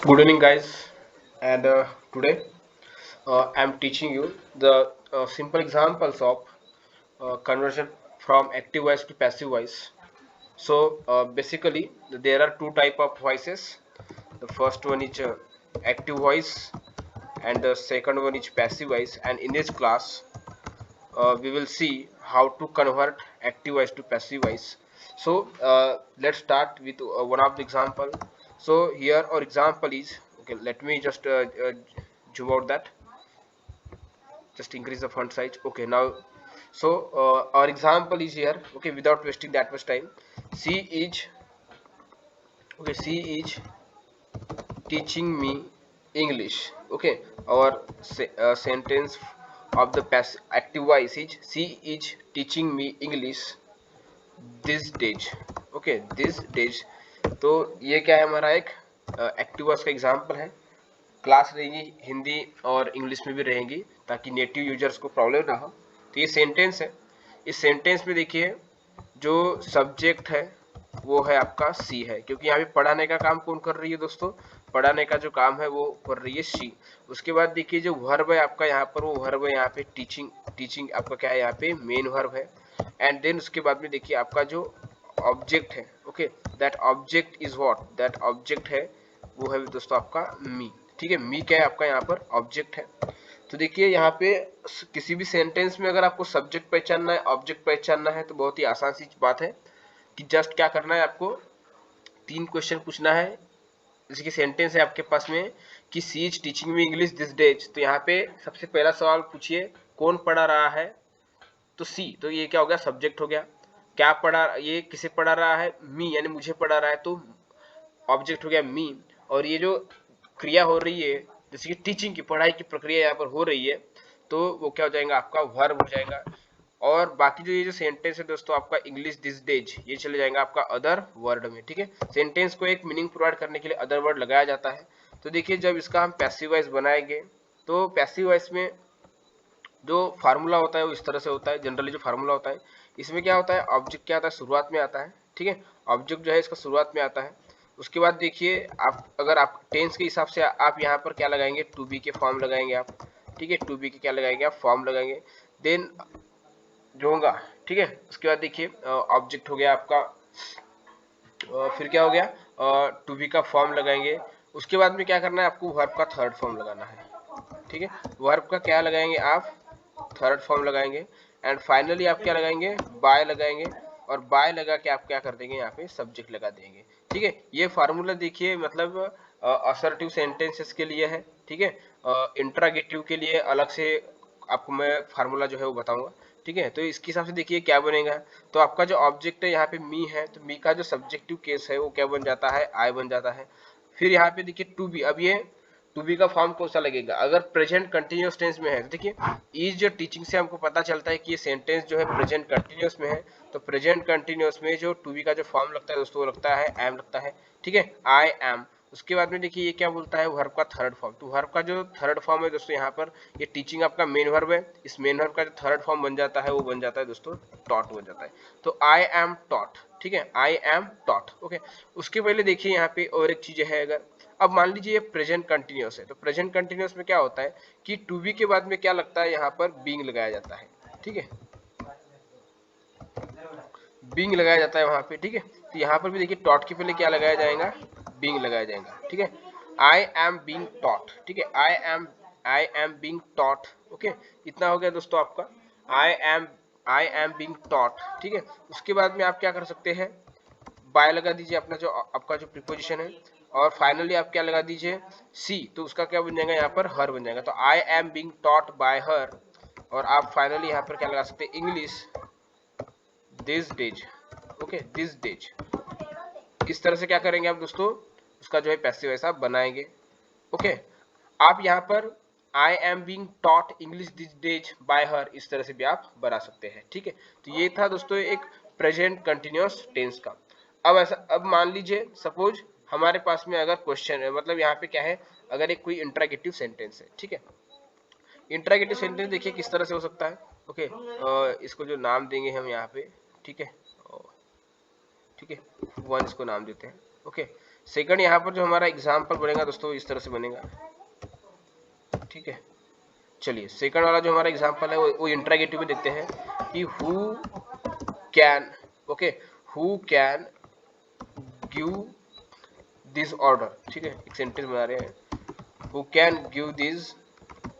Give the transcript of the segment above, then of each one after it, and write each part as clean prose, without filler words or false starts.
Good evening, guys. And today I'm teaching you the simple examples of conversion from active voice to passive voice. So basically, there are two type of voices. The first one is active voice, and the second one is passive voice. And in this class, we will see how to convert active voice to passive voice. So let's start with one of the example. So here our example is, okay, let me just zoom out that, just increase the font size. Okay, now, so our example is here. Okay, without wasting that much time, C is, okay, C is teaching me English. Okay, our sentence of the passive active voice is she is teaching me English this days. Okay, this days. तो ये क्या है, हमारा एक active voice का example है. Class रहेगी हिंदी और इंग्लिश में भी रहेंगी ताकि नेटिव यूजर्स को प्रॉब्लम ना हो. तो ये सेंटेंस है. इस सेंटेंस में देखिए जो सब्जेक्ट है वो है आपका सी है, क्योंकि यहाँ पे पढ़ाने का काम कौन कर रही है दोस्तों, पढ़ाने का जो काम है वो कर रही है सी. उसके बाद देखिए जो वर्ब है आपका यहाँ पर, वो वर्ब है यहाँ पे टीचिंग. टीचिंग आपका क्या है, यहाँ पे मेन वर्ब है. एंड देन उसके बाद में देखिए आपका जो ऑब्जेक्ट है, okay, that object is what, that object है वो है दोस्तों आपका मी. ठीक है, मी क्या है आपका यहाँ पर ऑब्जेक्ट है. तो देखिए यहाँ पे किसी भी सेंटेंस में अगर आपको सब्जेक्ट पहचानना है, ऑब्जेक्ट पहचानना है, तो बहुत ही आसान सी बात है कि जस्ट क्या करना है, आपको 3 क्वेश्चन पूछना है. जैसे कि सेंटेंस है आपके पास में कि she is teaching me English this days, तो यहाँ पे सबसे पहला सवाल पूछिए कौन पढ़ा रहा है, तो सी, तो ये क्या हो गया, सब्जेक्ट हो गया. क्या पढ़ा, ये किसे पढ़ा रहा है, मी, यानी मुझे पढ़ा रहा है, तो ऑब्जेक्ट हो गया मी. और ये जो क्रिया हो रही है जैसे कि टीचिंग की, पढ़ाई की प्रक्रिया यहाँ पर हो रही है, तो वो क्या हो जाएगा आपका वर्ब हो जाएगा. और बाकी जो ये जो सेंटेंस है दोस्तों आपका इंग्लिश दिस डेज, ये चले जाएगा आपका अदर वर्ड में. ठीक है, सेंटेंस को एक मीनिंग प्रोवाइड करने के लिए अदर वर्ड लगाया जाता है. तो देखिए जब इसका हम पैसिव वॉइस बनाएंगे, तो पैसिव वॉइस में जो फार्मूला होता है वो इस तरह से होता है. जनरली जो फार्मूला होता है इसमें क्या होता है, ऑब्जेक्ट क्या आता है, शुरुआत में आता है. ठीक है, ऑब्जेक्ट जो है इसका शुरुआत में आता है. उसके बाद देखिए आप, अगर आप टेंस के हिसाब से आप यहाँ पर क्या लगाएंगे, टू बी के फॉर्म लगाएंगे आप. ठीक है, टू बी के क्या लगाएंगे आप, फॉर्म लगाएंगे. देन जो होगा, ठीक है, उसके बाद देखिए ऑब्जेक्ट हो गया आपका, फिर क्या हो गया, टू बी का फॉर्म लगाएंगे. उसके बाद में क्या करना है, आपको वर्ब का थर्ड फॉर्म लगाना है. ठीक है, वर्ब का क्या लगाएंगे आप, थर्ड फॉर्म लगाएंगे. एंड फाइनली आप क्या लगाएंगे, बाय लगाएंगे. और बाय लगा के आप क्या कर देंगे, यहाँ पे सब्जेक्ट लगा देंगे. ठीक है, ये फार्मूला देखिए मतलब असर्टिव सेंटेंसेस के लिए है. ठीक है, इंट्रागेटिव के लिए अलग से आपको मैं फार्मूला जो है वो बताऊंगा. ठीक है, तो इसके हिसाब से देखिए क्या बनेगा. तो आपका जो ऑब्जेक्ट है यहाँ पे मी है, तो मी का जो सब्जेक्टिव केस है वो क्या बन जाता है, आई बन जाता है. फिर यहाँ पे देखिए टू बी, अब ये टू बी का फॉर्म कौन सा लगेगा, अगर प्रेजेंट कंटिन्यूअस टेंस में है तो देखिए इज जो टीचिंग से हमको पता चलता है कि ये सेंटेंस जो है प्रेजेंट कंटिन्यूअस में है. तो प्रेजेंट कंटिन्यूअस में जो टू बी का जो फॉर्म लगता है दोस्तों वो लगता है एम लगता है. ठीक है, आई एम. उसके बाद में देखिए ये क्या बोलता है, वर्ब का थर्ड फॉर्म. तो वर्ब का जो थर्ड फॉर्म है दोस्तों यहाँ पर, ये टीचिंग आपका मेन वर्ब है. इस मेन वर्ब का जो थर्ड फॉर्म बन जाता है वो बन जाता है दोस्तों टॉट बन जाता है. तो आई एम टॉट. ठीक है, आई एम टॉट. ओके, उसके पहले देखिए यहाँ पे और एक चीज है. अगर अब मान लीजिए ये प्रेजेंट कंटिन्यूअस है, तो प्रेजेंट कंटिन्यूअस में क्या होता है कि टू बी के बाद में क्या लगता है, यहाँ पर बीइंग लगाया जाता है. ठीक है, बीइंग लगाया जाता है वहां पे. ठीक है, तो यहाँ पर भी देखिए टॉट के पहले क्या लगाया जाएगा, बीइंग लगाया जाएगा. ठीक है, आई एम बीइंग टॉट. ठीक है, I am being taught. Okay, इतना हो गया दोस्तों आपका I am, I am being taught. ठीक है, उसके बाद में आप क्या कर सकते हैं, बाय लगा दीजिए अपना जो आपका जो प्रीपोजिशन है. और फाइनली आप क्या लगा दीजिए, सी, तो उसका क्या बन जाएगा, यहाँ पर हर बन जाएगा. तो I am being taught by हर. और आप फाइनली यहाँ पर क्या लगा सकते हैं, English this days. Okay, this days. इस तरह से क्या करेंगे आप दोस्तों, उसका जो है पैसिव ऐसा बनाएंगे. ओके, आप यहाँ पर I am being taught English this days by हर, इस तरह से भी आप बना सकते हैं. ठीक है, तो ये था दोस्तों एक प्रेजेंट कंटिन्यूअस टेंस का. अब ऐसा, अब मान लीजिए सपोज हमारे पास में अगर क्वेश्चन है, मतलब यहाँ पे क्या है, अगर एक कोई इंट्रागेटिव सेंटेंस है. ठीक है, इंट्रागेटिव सेंटेंस देखिए किस तरह से हो सकता है. ओके, इसको जो नाम देंगे हम यहाँ पे, ठीक है, ठीक है, वन इसको नाम देते हैं। ओके, सेकंड यहाँ पर जो हमारा एग्जाम्पल बनेगा दोस्तों इस तरह से बनेगा। ठीक है, चलिए सेकंड वाला जो हमारा एग्जाम्पल है वो इंट्रागेटिव में देखते हैं कि who can, okay, who can give this order. ठीक है, एक सेंटेंस बना रहे हैं, who can give this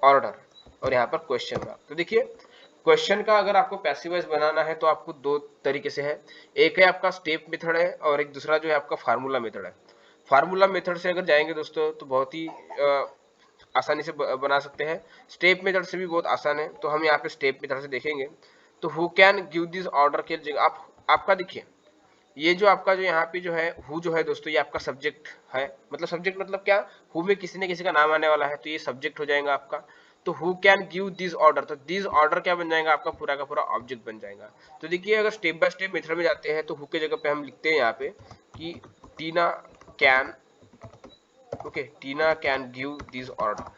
order, और यहाँ पर क्वेश्चन का। तो देखिए क्वेश्चन का अगर आपको पैसिव वॉइस बनाना है तो आपको दो तरीके से है, एक है आपका स्टेप मेथड है और एक दूसरा जो है आपका फार्मूला मेथड है। फार्मूला मेथड से अगर जाएंगे दोस्तों तो बहुत ही आसानी से बना सकते हैं, स्टेप मेथड से भी बहुत आसान है। तो हम यहाँ पे स्टेप मेथड से देखेंगे। तो who can give this order के जगह आपका देखिए ये जो आपका जो यहाँ पे जो है हु जो है दोस्तों ये आपका सब्जेक्ट है, मतलब सब्जेक्ट मतलब क्या, हु में किसी न किसी का नाम आने वाला है तो ये सब्जेक्ट हो जाएगा आपका। तो who can give this order, तो दिस ऑर्डर क्या बन जाएगा आपका, पूरा का पूरा ऑब्जेक्ट बन जाएगा। तो देखिए अगर स्टेप बाय स्टेप मेथड में जाते हैं तो हु के जगह पे हम लिखते हैं यहाँ पे कि Tina can, okay, Tina can give this order.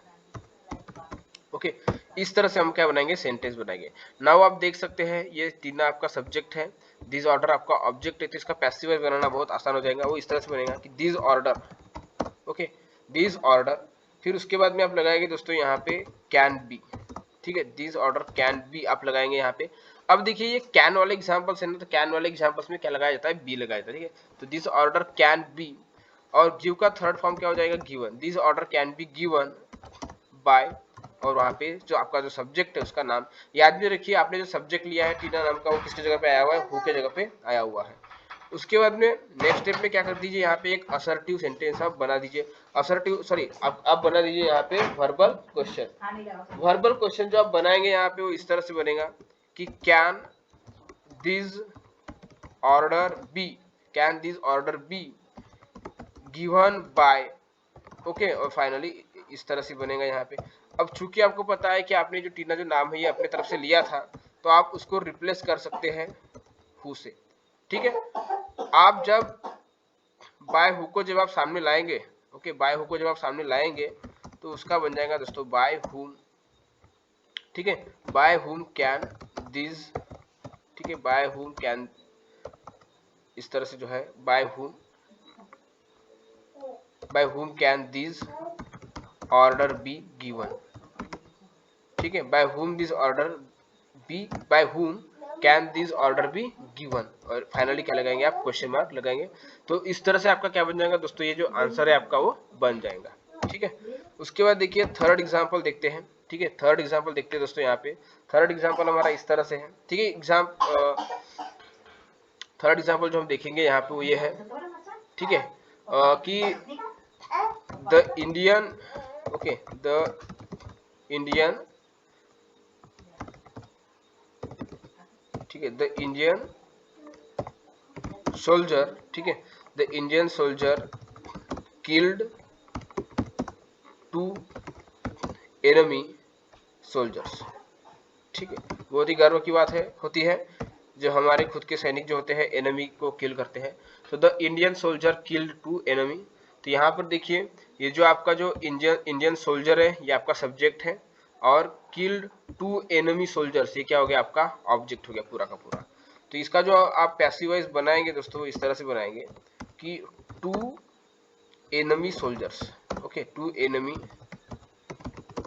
Okay, इस तरह से हम क्या बनाएंगे, सेंटेंस बनाएंगे। नाउ आप देख सकते हैं ये टीना आपका सब्जेक्ट है, दिस ऑर्डर आपका ऑब्जेक्ट है, तो इसका पैसिव वॉइस बनाना बहुत आसान हो जाएगा। वो इस तरह से बनेगा कि this order, okay, this order, फिर उसके बाद में आप लगाएंगे दोस्तों यहाँ पे कैन बी। ठीक है, दिस ऑर्डर कैन बी आप लगाएंगे यहाँ पे। अब देखिए ये कैन वाले एग्जांपल्स है ना, तो कैन वाले एग्जांपल्स में क्या लगाया जाता है, बी लगाया जाता है। ठीक है, तो दिस ऑर्डर कैन बी, और गिव का थर्ड फॉर्म क्या हो जाएगा, given, this order can be given bye, और वहां पे जो आपका जो सब्जेक्ट है उसका नाम याद भी रखिए। आपने जो सब्जेक्ट लिया है टीना नाम का वो किसकी जगह पे आया हुआ है, हु के जगह पे आया हुआ है। उसके बाद में नेक्स्ट स्टेप में क्या कर दीजिए, यहाँ पे एक असर्टिव सेंटेंस आप बना दीजिए, असर्टिव सॉरी आप बना दीजिए यहाँ पे वर्बल क्वेश्चन। वर्बल क्वेश्चन जो आप बनाएंगे यहाँ पे वो इस तरह से बनेगा कि can this order be, can this order be given by, okay, और फाइनली इस तरह से बनेगा यहाँ पे। अब चूंकि आपको पता है कि आपने जो टीना जो नाम है ये अपने तरफ से लिया था तो आप उसको रिप्लेस कर सकते हैं हु से। ठीक है, आप जब बाय हु को जब आप सामने लाएंगे, ओके, बाय हु को जब आप सामने लाएंगे तो उसका बन जाएगा दोस्तों बाय हुम। ठीक है, बाय हुम कैन दिस, ठीक है, बाय हुम कैन, इस तरह से जो है by whom can this order be given. ठीक है, by whom this order be, by whom can this order be given, और फाइनली क्या लगाएंगे आप, क्वेश्चन मार्क लगाएंगे। तो इस तरह से आपका क्या बन जाएगा दोस्तों, ये जो आंसर है आपका वो बन जाएगा। ठीक है, उसके बाद देखिए थर्ड एग्जांपल देखते हैं। ठीक है, थर्ड एग्जांपल देखते हैं दोस्तों। यहाँ पे थर्ड एग्जांपल हमारा इस तरह से है। ठीक है, थर्ड एग्जांपल जो हम देखेंगे यहाँ पे वो ये है, ठीक है, कि the Indian, okay, the Indian, ठीक है, द इंडियन सोल्जर, ठीक है, the Indian soldier killed 2 enemy soldiers. ठीक है, बहुत ही गर्व की बात है होती है जो हमारे खुद के सैनिक जो होते हैं एनिमी को किल करते हैं। तो the Indian soldier killed 2 enemy, तो यहाँ पर देखिए ये जो आपका जो इंडियन सोल्जर है ये आपका सब्जेक्ट है, और किल्ड 2 एनिमी सोल्जर्स ये क्या हो गया, आपका ऑब्जेक्ट हो गया पूरा का पूरा। तो इसका जो आप पैसिव वॉइस बनाएंगे दोस्तों इस तरह से बनाएंगे कि 2 enemy soldiers, okay, 2 enemy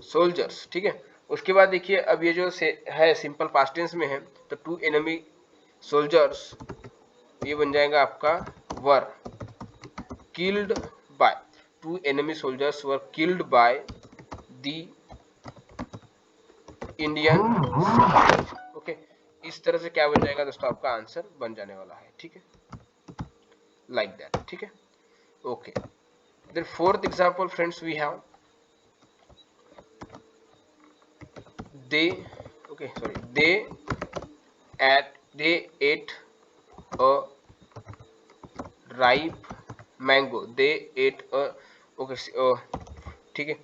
soldiers. ठीक है, उसके बाद देखिए अब ये जो है सिंपल पास्ट टेंस में है, तो 2 एनिमी सोल्जर्स ये बन जाएगा आपका were killed by, 2 enemy soldiers were killed by the Indian, okay, इस तरह से क्या बन जाएगा दोस्तों, आपका आंसर बन जाने वाला है। ठीक है, लाइक दैट। ठीक है, okay, then fourth example friends we have they, okay, sorry, they ate a ripe mango, they ate a, okay, ठीक है,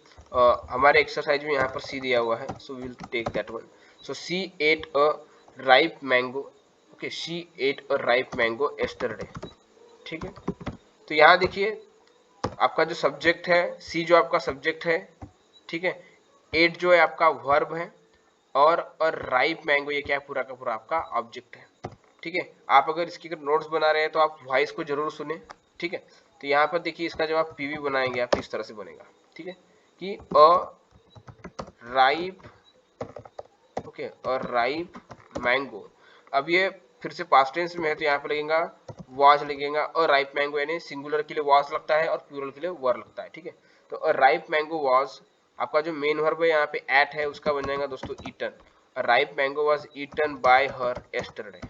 हमारे एक्सरसाइज में यहाँ पर सी दिया हुआ है, so we will take that one. So she ate a ripe mango, okay, she ate a ripe mango yesterday. ठीक है, तो यहाँ देखिए आपका जो सब्जेक्ट है, सी जो आपका सब्जेक्ट है, ठीक है, एट जो है आपका वर्ब है, और राइप मैंगो ये क्या है, पूरा का पूरा आपका ऑब्जेक्ट है। ठीक है। आप अगर इसकी अगर नोट्स बना रहे हैं तो आप वॉइस को जरूर सुने, ठीक है। तो यहाँ पर देखिए इसका जब आप पीवी बनाएंगे आप इस तरह से बनेगा, ठीक है, कि अ राइप, ओके, और राइप मैंगो। अब ये फिर से पास्ट टेंस में है तो यहाँ पे लगेगा वाज लगेगा, और राइप मैंगो यानी सिंगुलर के लिए वाज लगता है और प्लूरल के लिए वर लगता है, ठीक है। तो अ राइप मैंगो वाज, आपका जो मेन वर्ब है यहाँ पे एट है उसका बन जाएगा दोस्तों eaten. A ripe mango was eaten by her yesterday,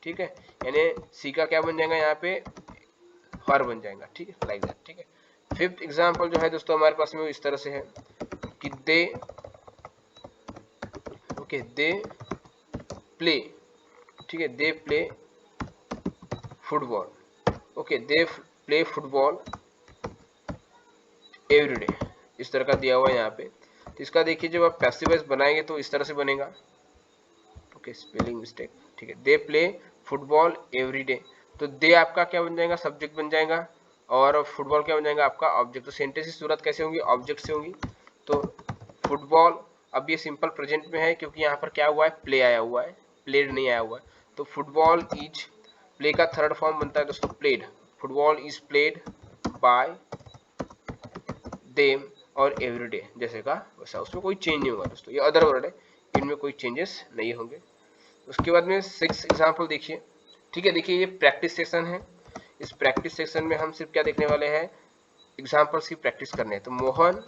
ठीक है, यानी सी का क्या बन जाएगा यहाँ पे हर बन जाएगा, ठीक है, लाइक दैट, ठीक है। फिफ्थ एग्जाम्पल जो है दोस्तों हमारे पास में वो इस तरह से है कि दे, ओके, दे प्ले, ठीक है, they play football, okay, they play football every day, इस तरह का दिया हुआ है यहाँ पे। तो इसका देखिए जब आप पैसिव वॉइस बनाएंगे तो इस तरह से बनेगा, ओके, स्पेलिंग मिस्टेक, ठीक है, they play football every day. तो दे आपका क्या बन जाएगा, सब्जेक्ट बन जाएगा, और फुटबॉल क्या बन जाएगा आपका ऑब्जेक्ट। तो सेंटेंस की सूरत कैसे होंगी, ऑब्जेक्ट से होंगी। तो फुटबॉल, अब ये सिंपल प्रेजेंट में है क्योंकि यहाँ पर क्या हुआ है, प्ले आया हुआ है, प्लेड नहीं आया हुआ है। तो फुटबॉल इज, प्ले का थर्ड फॉर्म बनता है दोस्तों played, football is played by them और एवरीडे, जैसे का वैसा, उसमें कोई चेंज नहीं होगा दोस्तों, ये अदर वर्ड है, इनमें कोई चेंजेस नहीं होंगे। उसके बाद में सिक्स एग्जाम्पल देखिए, ठीक है। देखिए ये प्रैक्टिस सेक्शन है, इस प्रैक्टिस सेक्शन में हम सिर्फ क्या देखने वाले हैं, एग्जाम्पल्स की प्रैक्टिस करने हैं। तो मोहन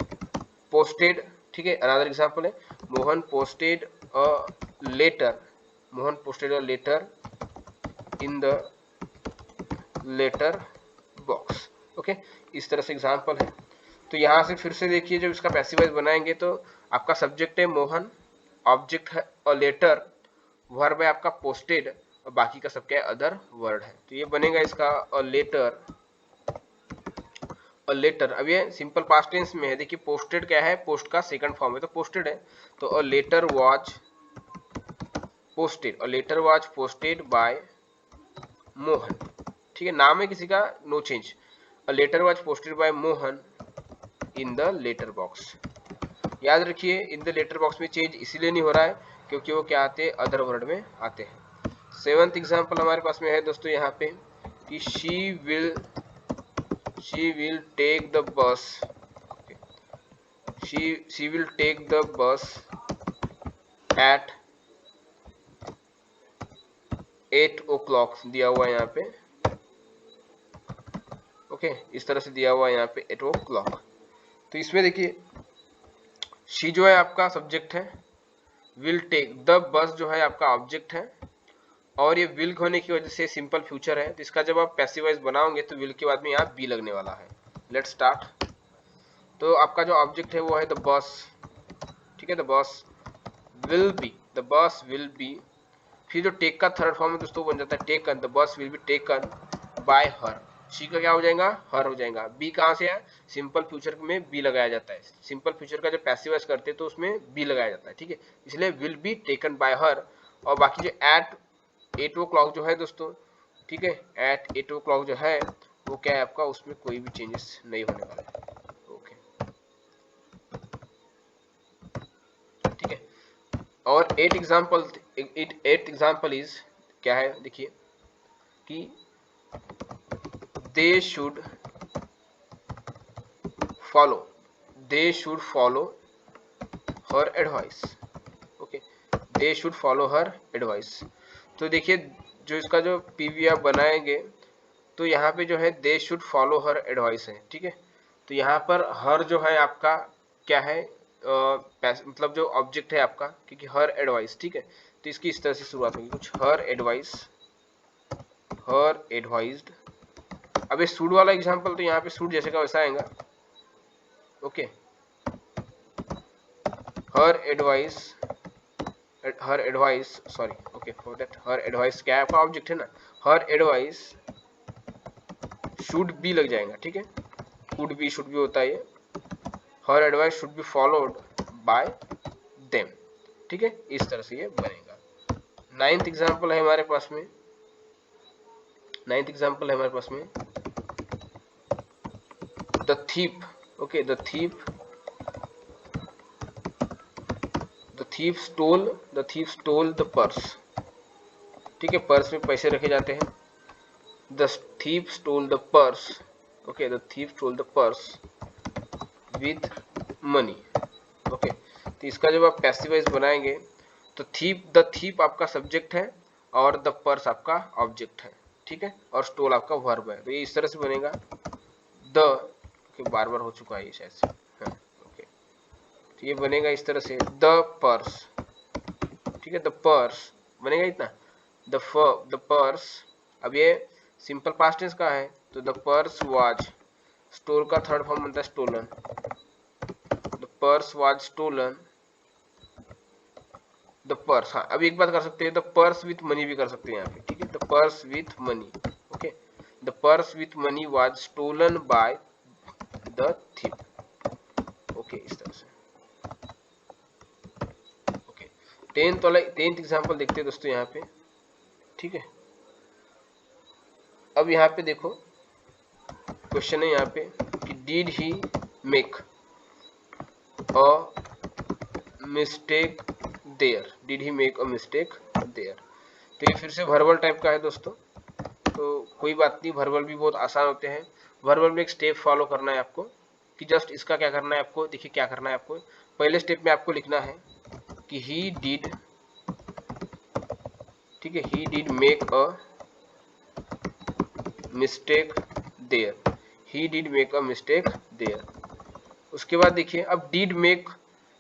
पोस्टेड, ठीक है, अनदर एग्जाम्पल है, Mohan posted a letter, Mohan posted a letter in the letter box, okay, इस तरह से एग्जाम्पल है। तो यहाँ से फिर से देखिए जब इसका पैसिव वॉइस बनाएंगे तो आपका सब्जेक्ट है मोहन, ऑब्जेक्ट है अ लेटर, वर्ब है आपका पोस्टेड, और बाकी का सब क्या है, अदर वर्ड है। तो ये बनेगा इसका अ लेटर, अ लेटर। अब ये सिंपल पास्ट टेंस में है, देखिए पोस्टेड क्या है, पोस्ट का सेकंड फॉर्म है तो पोस्टेड है। तो a letter was posted, a letter was posted by Mohan, ठीक है, नाम है किसी का, no change. A letter was posted by Mohan in the letter box. याद रखिए इन द लेटर बॉक्स में चेंज इसीलिए नहीं हो रहा है क्योंकि वो क्या आते हैं, अदर वर्ड में आते हैं। सेवंथ एग्जांपल हमारे पास में है दोस्तों यहाँ पे कि she will take the bus, she will take the bus at 8 o'clock दिया हुआ है यहाँ पे, ओके, इस तरह से दिया हुआ है यहाँ पे 8 o'clock। तो इसमें देखिए शी जो है आपका सब्जेक्ट है, विल टेक, द बस जो है आपका ऑब्जेक्ट है, और ये विल होने की वजह से सिंपल फ्यूचर है, तो इसका जब आप पैसिव वॉइस बनाओगे तो विल के बाद में यहाँ बी लगने वाला है। Let's start. तो आपका जो ऑब्जेक्ट है वो है द बस, ठीक है, the bus will be, the bus will be, फिर जो टेक का थर्ड फॉर्म है दोस्तों बन जाता है taken, the bus will be taken by her. She का क्या हो जाएगा, हर हो जाएगा। बी कहाँ से है, सिंपल फ्यूचर में बी लगाया जाता है, सिंपल फ्यूचर का जब पैसिव वॉइस करते हैं तो उसमें बी लगाया जाता है, ठीक है, इसलिए विल बी टेकन बाय हर। और बाकी जो एट 8 o'clock जो है दोस्तों, ठीक है, एट 8 o'clock जो है वो क्या है आपका, उसमें कोई भी चेंजेस नहीं होने वाला है, ओके, ठीक है। और एट एग्जाम्पल इज क्या है, देखिए कि they should follow, they should follow her advice, okay, they should follow her advice. तो देखिए जो इसका जो पीवी आप बनाएंगे तो यहाँ पे जो है they should follow her advice है, ठीक है। तो यहाँ पर हर जो है आपका क्या है, मतलब जो ऑब्जेक्ट है आपका, क्योंकि हर एडवाइस, ठीक है, तो इसकी इस तरह से शुरुआत होगी कुछ, हर एडवाइस, हर एडवाइज्ड। अब ये सूड वाला एग्जांपल तो यहाँ पे सूड जैसे का वैसा आएगा, okay, her advice, her advice, sorry, okay for that, her advice क्या है आपका ऑब्जेक्ट है ना, हर एडवाइस शुड बी लग जाएगा, ठीक है, शुड बी होता है ये, हर advice should be followed by them, ठीक है, इस तरह से ये बनेगा। नाइन्थ एग्जांपल है हमारे पास में, नाइन्थ एग्जांपल है हमारे पास में the thief, okay, the thief stole the purse, ठीक है, पर्स में पैसे रखे जाते हैं। The thief stole the purse, okay, the thief stole the purse with money, okay. तो इसका जब आप पैसिव वॉइस बनाएंगे तो द थीफ आपका सब्जेक्ट है और द पर्स आपका ऑब्जेक्ट है, ठीक है, और स्टोल आपका वर्ब है। तो ये इस तरह से बनेगा द, ओके, बार बार हो चुका है ये शायद से, हाँ, ओके। तो ये बनेगा इस तरह से द पर्स, ठीक है, द पर्स बनेगा इतना, द पर्स। अब ये सिंपल पास्ट टेंस का है तो द पर्स वाज, स्टोल का थर्ड फॉर्म बनता है stolen, the purse was stolen, the purse. हाँ, अब एक बात कर सकते हैं, द पर्स विथ मनी भी कर सकते हैं यहाँ पे, ठीक है, the purse with money, okay, the purse with money was stolen by the thief, okay, इस तरह से, ओके। टेंथ एग्जांपल देखते हैं दोस्तों यहाँ पे, ठीक है। अब यहाँ पे देखो क्वेश्चन है यहाँ पे कि did he make a mistake there, did he make a mistake there. तो ये फिर से वर्बल टाइप का है दोस्तों, तो कोई बात नहीं, वर्बल भी बहुत आसान होते हैं। वर्बल में एक स्टेप फॉलो करना है आपको कि जस्ट इसका क्या करना है आपको, देखिए क्या करना है आपको। पहले स्टेप में आपको लिखना है कि ही डिड, ठीक है, he did make a mistake there, he did make a mistake there. उसके बाद देखिए, अब डिड मेक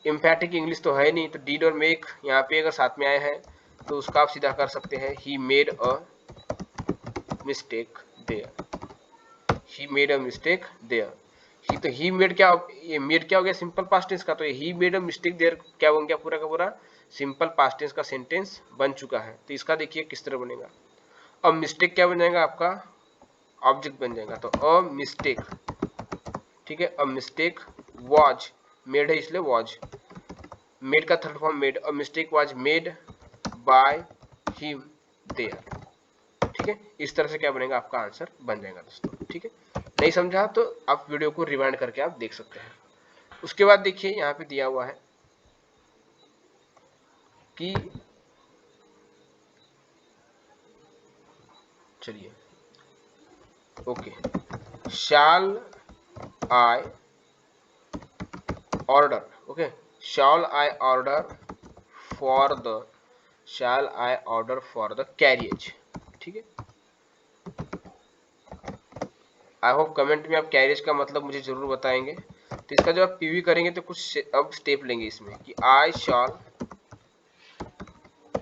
एम्फैटिक इंग्लिश तो है नहीं, तो डिड और मेक यहाँ पे अगर साथ में आए हैं तो उसका आप सीधा कर सकते हैं he made a mistake there, he made a mistake there. He, तो ही मेड क्या, ये मेड क्या हो गया, सिंपल पास्ट टेंस का, तो he made a mistake there क्या बन गया, पूरा का पूरा सिंपल पास्ट टेंस का सेंटेंस बन चुका है। तो इसका देखिए किस तरह बनेगा। अब मिस्टेक क्या बन जाएगा, आपका ऑब्जेक्ट बन जाएगा, तो अ मिस्टेक, ठीक है, अ मिस्टेक वाज, मेड है इसलिए वाज, मेड का third form made, a mistake was made by him there, ठीक है। इस तरह से क्या बनेगा, आपका आंसर बन जाएगा दोस्तों, ठीक है। नहीं समझा तो आप वीडियो को रिवाइंड करके आप देख सकते हैं। उसके बाद देखिए यहाँ पे दिया हुआ है कि, चलिए, okay, shall I order, okay, shall I order for the, shall I order for the carriage, ठीक है। आई होप कमेंट में आप कैरियज का मतलब मुझे जरूर बताएंगे। तो इसका जब आप पीवी करेंगे तो कुछ अब स्टेप लेंगे इसमें कि I shall,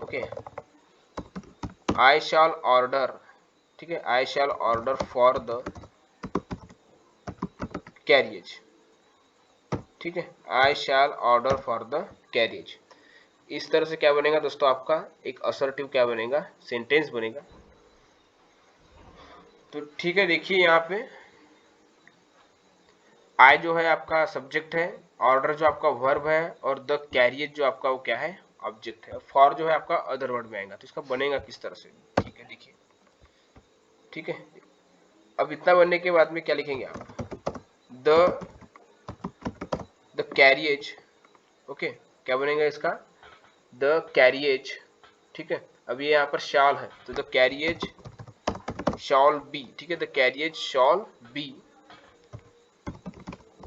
okay, I shall order, ठीक है, I shall order for the carriage, ठीक है, I shall order for the carriage. इस तरह से क्या बनेगा दोस्तों, आपका एक असर्टिव क्या बनेगा, सेंटेंस बनेगा। तो ठीक है, देखिए यहाँ पे आई जो है आपका सब्जेक्ट है, ऑर्डर जो आपका वर्ब है, और द कैरियज जो आपका वो क्या है, ऑब्जेक्ट है। फॉर जो है आपका अदर वर्ड में आएगा। तो इसका बनेगा किस तरह से, ठीक है, देखिए, ठीक है। अब इतना बनने के बाद में क्या लिखेंगे आप, द कैरियज, ओके, क्या बनेगा इसका, द कैरियज, ठीक है। अब ये यहाँ पर शॉल है तो द कैरियज शॉल बी, ठीक है, द कैरियज शॉल बी,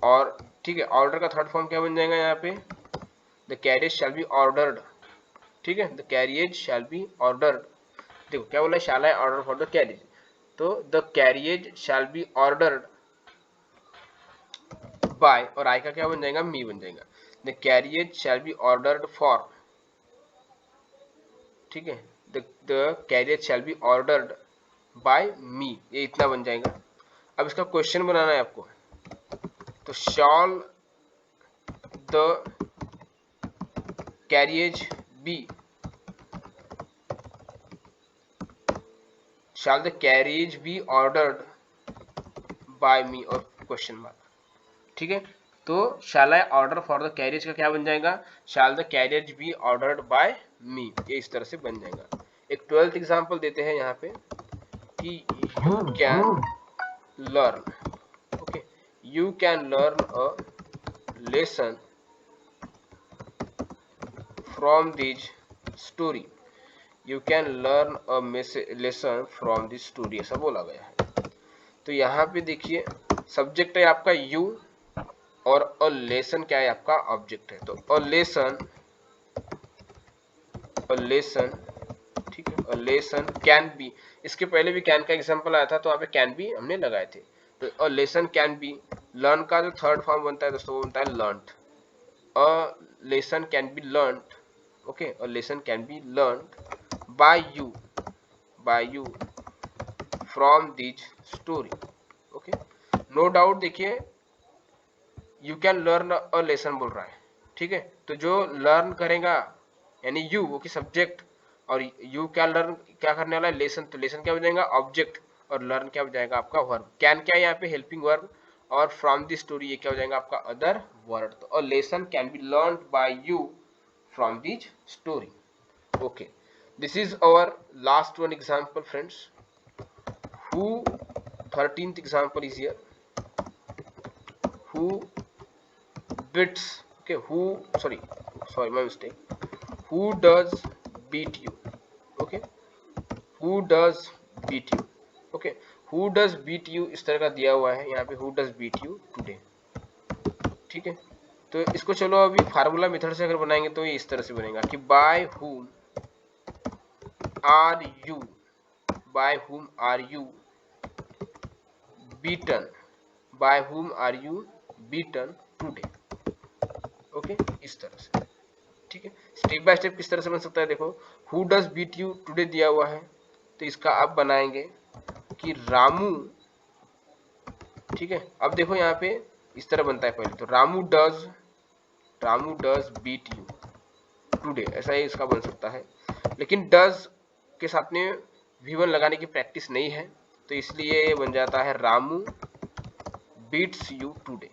और ठीक है, ऑर्डर का थर्ड फॉर्म क्या बन जाएगा यहाँ पे, the carriage shall be ordered, ठीक है, the carriage shall be ordered. देखो क्या बोला, shall I order for the carriage, तो the carriage shall be ordered by, और आई का क्या बन जाएगा, मी बन जाएगा, the carriage shall be ordered for, ठीक है, the carriage shall be ordered by me, ये इतना बन जाएगा। अब इसका क्वेश्चन बनाना है आपको, तो shall the carriage be, shall the carriage be ordered by me और क्वेश्चन मार्क, ठीक है। तो shall I order for the carriage का क्या बन जाएगा, shall the carriage be ordered by me, ये इस तरह से बन जाएगा। एक 12th एग्जांपल देते हैं यहाँ पे कि you can learn, okay, you can learn a lesson from this story, you can learn a lesson from this story, ऐसा बोला गया है। तो यहाँ पे देखिए सब्जेक्ट है आपका यू और अ लेसन क्या है आपका ऑब्जेक्ट है। तो अ लेसन ठीक है, अ लेसन कैन बी, इसके पहले भी कैन का एग्जांपल आया था तो यहाँ पे कैन बी हमने लगाए थे। तो a lesson can be, learn का जो थर्ड फॉर्म बनता है दोस्तों वो बनता है learned. A lesson can be learned, okay, a lesson can be learned by you from this story, okay. No doubt देखिए you can learn a lesson बोल रहा है, ठीक है। तो जो लर्न करेगा यानी यू वो की सब्जेक्ट, और यू क्या लर्न क्या करने वाला है लेसन, तो लेसन क्या हो जाएगा ऑब्जेक्ट, और लर्न क्या हो जाएगा आपका वर्ब। कैन क्या है यहाँ पे हेल्पिंग वर्ब, और फ्रॉम द स्टोरी ये क्या हो जाएगा आपका अदर वर्ड। तो a lesson can be learn by you from this story, okay. This is our last one example friends. Who 13th example is here. Who beats, okay, sorry my mistake, who does beat you, okay, who does beat you, okay, who does beat you इस तरह का दिया हुआ है यहाँ पे, who does beat you today, ठीक है। तो इसको चलो अभी फार्मूला मेथड से अगर बनाएंगे तो ये इस तरह से बनेगा कि by whom are you, by whom are you beaten, by whom are you beaten today, okay, इस तरह से, ठीक है। स्टेप बाय स्टेप किस तरह से बन सकता है देखो, who does beat you today दिया हुआ है तो इसका आप बनाएंगे कि रामू, ठीक है। अब देखो यहाँ पे इस तरह बनता है पहले, तो Ramu does beat you today, ऐसा ही इसका बन सकता है। लेकिन डज के साथ में V1 लगाने की प्रैक्टिस नहीं है तो इसलिए ये बन जाता है Ramu beats you today,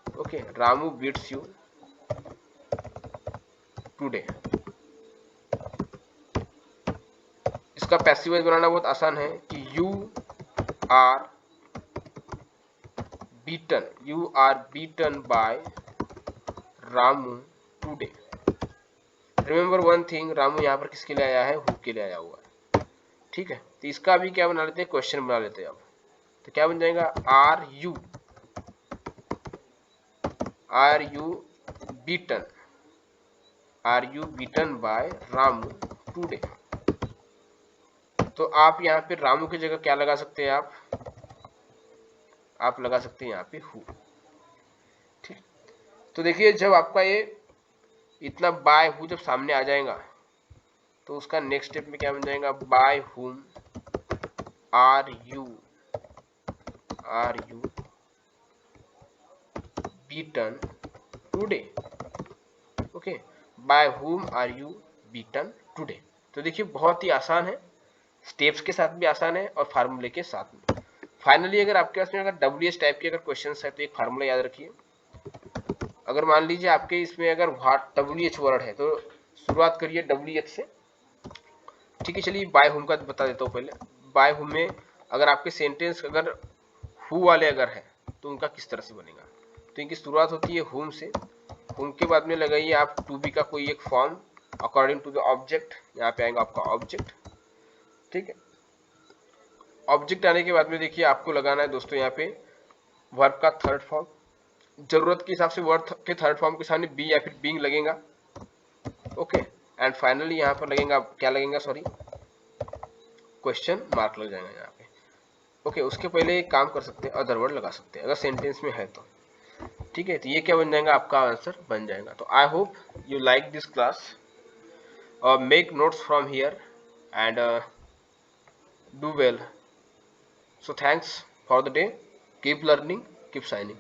okay, Ramu beats you today. इसका पैसिव वॉइस बनाना बहुत आसान है कि you are beaten by Ramu today. Remember one thing, Ramu यहाँ पर किसके लिए आया है, हु के लिए आया हुआ है, ठीक है। तो इसका अभी क्या बना लेते हैं, क्वेश्चन बना लेते हैं अब। तो क्या बन जाएगा, are you beaten by Ramu today. तो आप यहाँ पे रामू की जगह क्या लगा सकते हैं, आप लगा सकते हैं यहाँ पे हु, ठीक। तो देखिए जब आपका ये इतना बाय हु जब सामने आ जाएगा तो उसका नेक्स्ट स्टेप में क्या बन जाएगा, by whom are you beaten today, okay, by whom are you beaten today. तो देखिए बहुत ही आसान है, स्टेप्स के साथ भी आसान है और फार्मूले के साथ में। फाइनली अगर आपके पास में अगर WH टाइप के अगर क्वेश्चन है तो एक फार्मूला याद रखिए। अगर मान लीजिए आपके इसमें अगर WH वर्ड है तो शुरुआत करिए WH से, ठीक है। चलिए बाय होम का बता देता हूँ पहले। बाय होम में अगर आपके सेंटेंस अगर हु वाले अगर है तो उनका किस तरह से बनेगा, तो इनकी शुरुआत होती है होम से। होम के बाद में लगाइए आप टू बी का कोई एक form according to the object, यहाँ पे आएगा आपका ऑब्जेक्ट, ठीक है। ऑब्जेक्ट आने के बाद में देखिए आपको लगाना है दोस्तों यहाँ पे वर्ब का थर्ड फॉर्म। जरूरत के हिसाब से वर्ब के थर्ड फॉर्म के सामने बी या फिर बीइंग लगेगा, ओके। एंड फाइनली यहाँ पर लगेगा क्या लगेगा, सॉरी, क्वेश्चन मार्क लग जाएगा यहाँ पे, ओके। उसके पहले एक काम कर सकते हैं, अदर वर्ड लगा सकते हैं अगर सेंटेंस में है तो, ठीक है। तो ये क्या बन जाएगा, आपका आंसर बन जाएगा। तो I hope you like this class, make notes from here and do well. So thanks for the day. Keep learning, keep shining.